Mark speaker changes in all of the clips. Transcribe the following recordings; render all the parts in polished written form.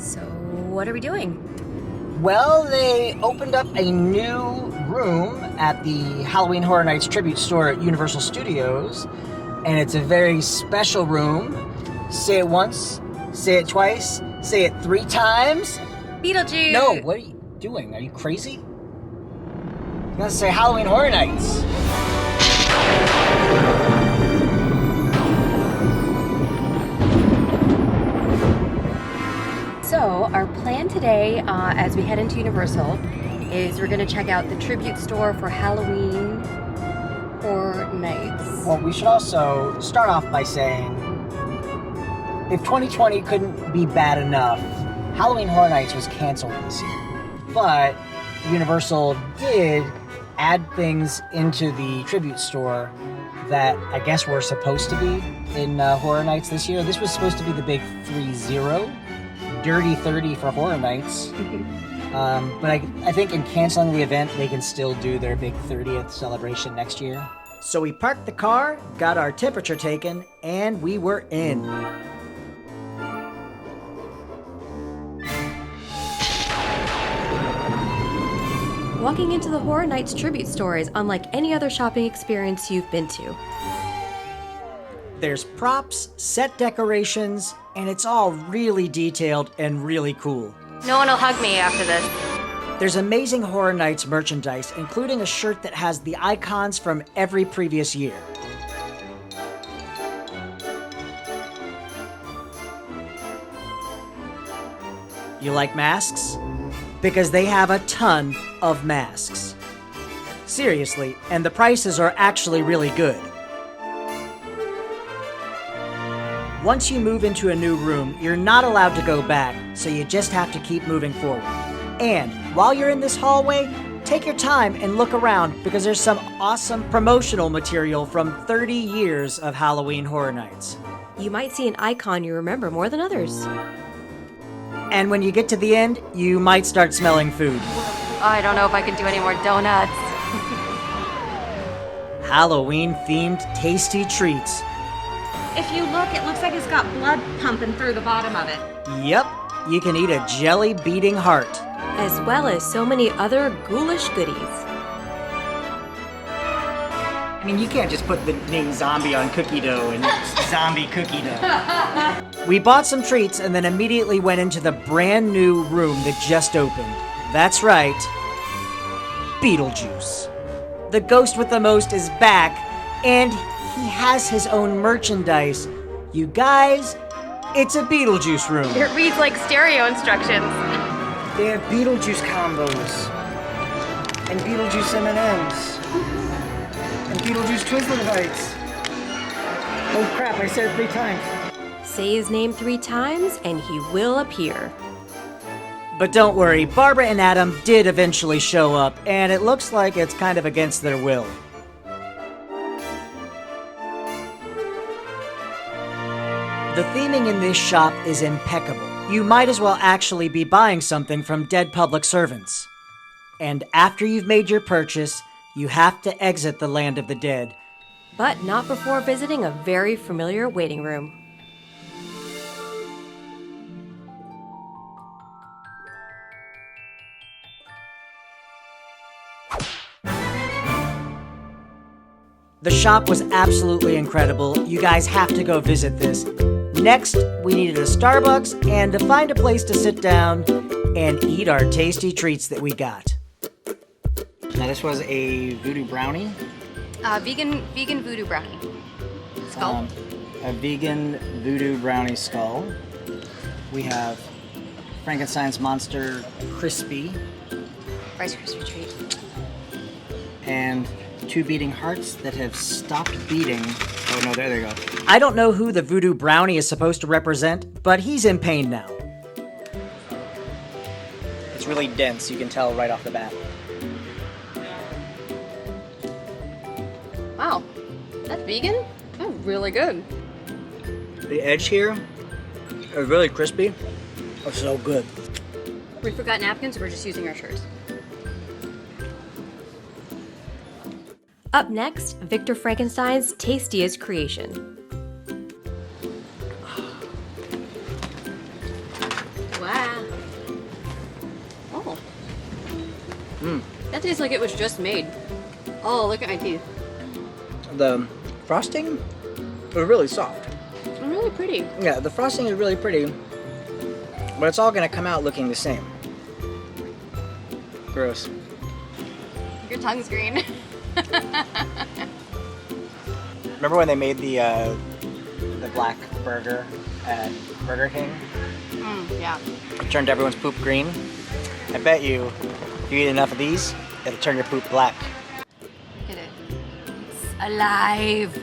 Speaker 1: So, what are we doing?
Speaker 2: Well, they opened up a new room at the Halloween Horror Nights tribute store at Universal Studios, and it's a very special room. Say it once, say it twice, say it 3 times.
Speaker 1: Beetlejuice!
Speaker 2: No, what are you doing? Are you crazy? You gotta say Halloween Horror Nights.
Speaker 1: So, our plan today, as we head into Universal, is we're going to check out the tribute store for Halloween Horror Nights.
Speaker 2: Well, we should also start off by saying, if 2020 couldn't be bad enough, Halloween Horror Nights was canceled this year. But Universal did add things into the tribute store that I guess were supposed to be in Horror Nights this year. This was supposed to be the big 3-0. Dirty 30 for Horror Nights. But I think in canceling the event, they can still do their big 30th celebration next year. So we parked the car, got our temperature taken, and we were in.
Speaker 1: Walking into the Horror Nights tribute store is unlike any other shopping experience you've been to.
Speaker 2: There's props, set decorations, and it's all really detailed and really cool.
Speaker 1: No one will hug me after this.
Speaker 2: There's amazing Horror Nights merchandise, including a shirt that has the icons from every previous year. You like masks? Because they have a ton of masks. Seriously, and the prices are actually really good. Once you move into a new room, you're not allowed to go back, so you just have to keep moving forward. And while you're in this hallway, take your time and look around because there's some awesome promotional material from 30 years of Halloween Horror Nights.
Speaker 1: You might see an icon you remember more than others.
Speaker 2: And when you get to the end, you might start smelling food.
Speaker 1: I don't know if I can do any more donuts.
Speaker 2: Halloween-themed tasty treats.
Speaker 3: If you look, it looks like it's got blood pumping through the bottom of it.
Speaker 2: Yep, you can eat a jelly-beating heart.
Speaker 1: As well as so many other ghoulish goodies.
Speaker 2: I mean, you can't just put the name zombie on cookie dough and zombie cookie dough. We bought some treats and then immediately went into the brand new room that just opened. That's right, Beetlejuice. The ghost with the most is back, and he has his own merchandise. You guys, it's a Beetlejuice room.
Speaker 1: It reads like stereo instructions.
Speaker 2: They have Beetlejuice combos, and Beetlejuice M&Ms, and Beetlejuice Twizzler Bites. Oh crap, I said it 3 times.
Speaker 1: Say his name 3 times and he will appear.
Speaker 2: But don't worry, Barbara and Adam did eventually show up, and it looks like it's kind of against their will. The theming in this shop is impeccable. You might as well actually be buying something from dead public servants. And after you've made your purchase, you have to exit the land of the dead.
Speaker 1: But not before visiting a very familiar waiting room.
Speaker 2: The shop was absolutely incredible. You guys have to go visit this. Next, we needed a Starbucks and to find a place to sit down and eat our tasty treats that we got. Now this was a voodoo brownie.
Speaker 1: Vegan voodoo brownie. Skull.
Speaker 2: A vegan voodoo brownie skull. We have Frankenstein's Monster Crispy.
Speaker 1: Rice Krispie treat.
Speaker 2: And 2 beating hearts that have stopped beating. Oh no, there they go. I don't know who the voodoo brownie is supposed to represent, but he's in pain now. It's really dense, you can tell right off the bat.
Speaker 1: Wow, that's vegan? Oh, really good.
Speaker 2: The edge here is really crispy. Oh, so good.
Speaker 1: We forgot napkins, we're just using our shirts. Up next, Victor Frankenstein's tastiest creation.
Speaker 3: Wow.
Speaker 1: That tastes like it was just made. Oh, look at my teeth.
Speaker 2: The frosting was really soft.
Speaker 1: It's really pretty.
Speaker 2: Yeah, the frosting is really pretty, but it's all gonna come out looking the same. Gross.
Speaker 1: Your tongue's green.
Speaker 2: Remember when they made the black burger at Burger King?
Speaker 1: Yeah.
Speaker 2: It turned everyone's poop green. I bet you, if you eat enough of these, it'll turn your poop black.
Speaker 1: Look at it. It's alive.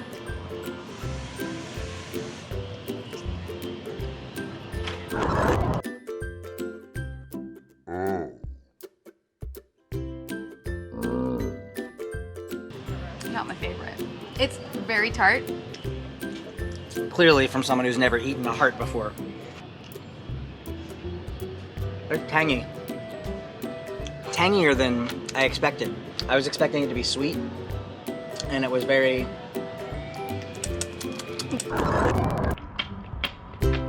Speaker 1: Not my favorite. It's very tart.
Speaker 2: Clearly from someone who's never eaten a heart before. They're tangy. Tangier than I expected. I was expecting it to be sweet, and it was very...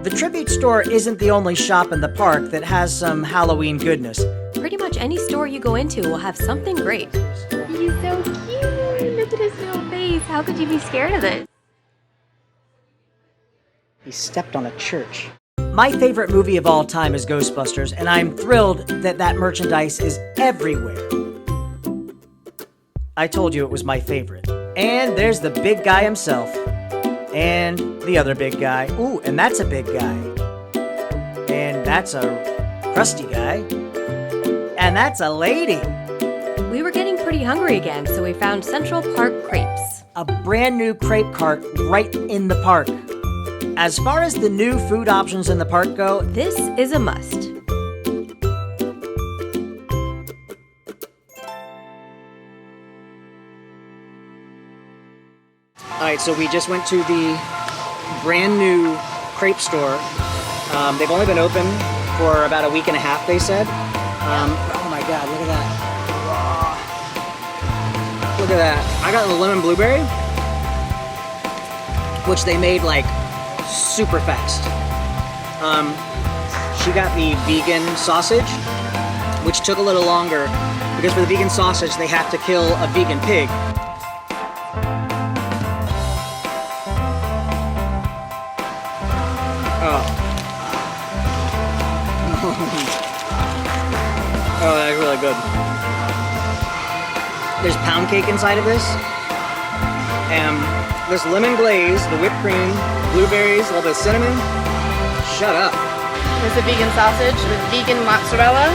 Speaker 2: The Tribute Store isn't the only shop in the park that has some Halloween goodness.
Speaker 1: Pretty much any store you go into will have something great. He's so cute. Look at his little face. How could you be scared of this?
Speaker 2: He stepped on a church. My favorite movie of all time is Ghostbusters, and I'm thrilled that that merchandise is everywhere. I told you it was my favorite. And there's the big guy himself. And the other big guy. Ooh, and that's a big guy. And that's a crusty guy. And that's a lady.
Speaker 1: We were getting pretty hungry again, so we found Central Park Crepes.
Speaker 2: A brand new crepe cart right in the park. As far as the new food options in the park go,
Speaker 1: This is a must.
Speaker 2: Alright, so we just went to the brand new crepe store. They've only been open for about a week and a half, they said. Oh my god, look at that. Look at that. I got the lemon blueberry, which they made like super fast. She got the vegan sausage, which took a little longer because for the vegan sausage they have to kill a vegan pig. Oh, that's really good. There's pound cake inside of this. And this lemon glaze, the whipped cream, blueberries, a little bit of cinnamon. Shut up.
Speaker 1: There's a vegan sausage with vegan mozzarella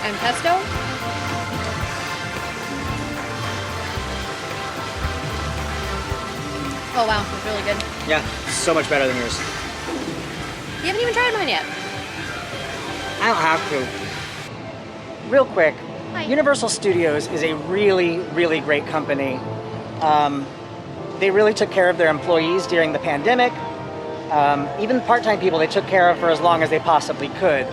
Speaker 1: and pesto. Oh wow, it's really good.
Speaker 2: Yeah, so much better than yours.
Speaker 1: You haven't even tried mine yet.
Speaker 2: I don't have to. Real quick,
Speaker 1: Hi.
Speaker 2: Universal Studios is a really, really great company. They really took care of their employees during the pandemic. Even part-time people they took care of for as long as they possibly could.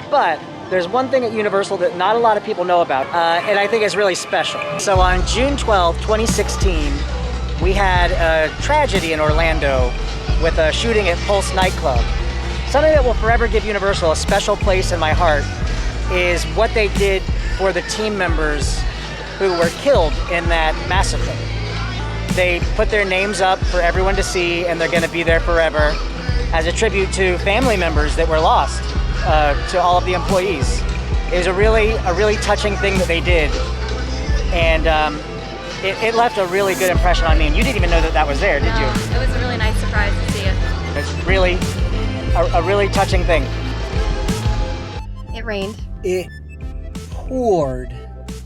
Speaker 2: But there's one thing at Universal that not a lot of people know about, and I think it's really special. So on June 12, 2016, we had a tragedy in Orlando with a shooting at Pulse nightclub. Something that will forever give Universal a special place in my heart is what they did for the team members who were killed in that massacre. They put their names up for everyone to see, and they're going to be there forever as a tribute to family members that were lost, to all of the employees. It was a really touching thing that they did, and it left a really good impression on me. And you didn't even know that that was there, did you?
Speaker 1: It was a really nice surprise to see it.
Speaker 2: It's really a really touching thing.
Speaker 1: It rained.
Speaker 2: It poured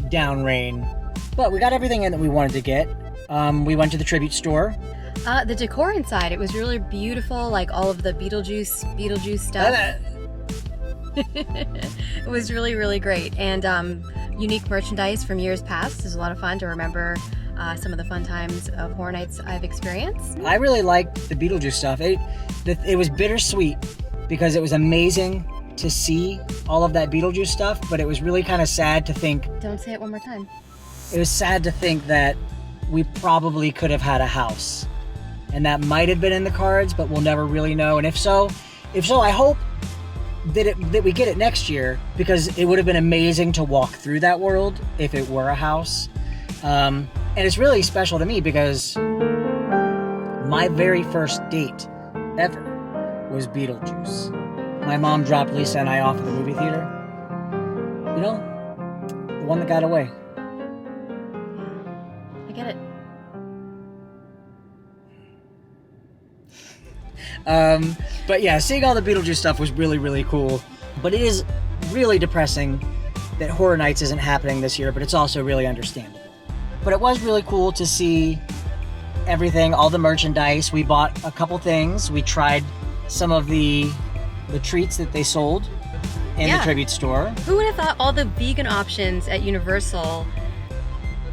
Speaker 2: down rain, but we got everything in that we wanted to get. We went to the tribute store.
Speaker 1: The decor inside, it was really beautiful, like all of the Beetlejuice stuff. It was really, really great. And unique merchandise from years past. It was a lot of fun to remember some of the fun times of Horror Nights I've experienced.
Speaker 2: I really liked the Beetlejuice stuff. It was bittersweet because it was amazing to see all of that Beetlejuice stuff, but it was really kind of sad to think.
Speaker 1: Don't say it one more time.
Speaker 2: It was sad to think that we probably could have had a house, and that might have been in the cards, but we'll never really know. And if so, I hope that we get it next year, because it would have been amazing to walk through that world if it were a house. And it's really special to me because my very first date ever was Beetlejuice. My mom dropped Lisa and I off at the movie theater. You know, the one that got away.
Speaker 1: I get it.
Speaker 2: But yeah, seeing all the Beetlejuice stuff was really, really cool. But it is really depressing that Horror Nights isn't happening this year, but it's also really understandable. But it was really cool to see everything, all the merchandise. We bought a couple things. We tried some of the treats that they sold in the tribute store.
Speaker 1: Who would have thought all the vegan options at Universal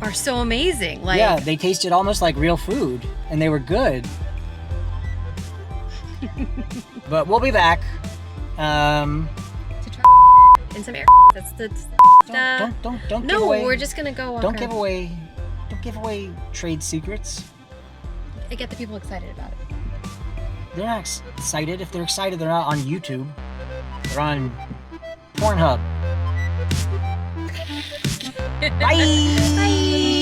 Speaker 1: are so amazing? Like,
Speaker 2: yeah, they tasted almost like real food, and they were good. But we'll be back.
Speaker 1: To try in some air. That's the.
Speaker 2: Don't give
Speaker 1: No,
Speaker 2: away.
Speaker 1: we're just gonna go.
Speaker 2: Don't give away trade secrets.
Speaker 1: I get the people excited about it.
Speaker 2: They're not excited. If they're excited, they're not on YouTube. They're on Pornhub. Bye.
Speaker 1: Bye.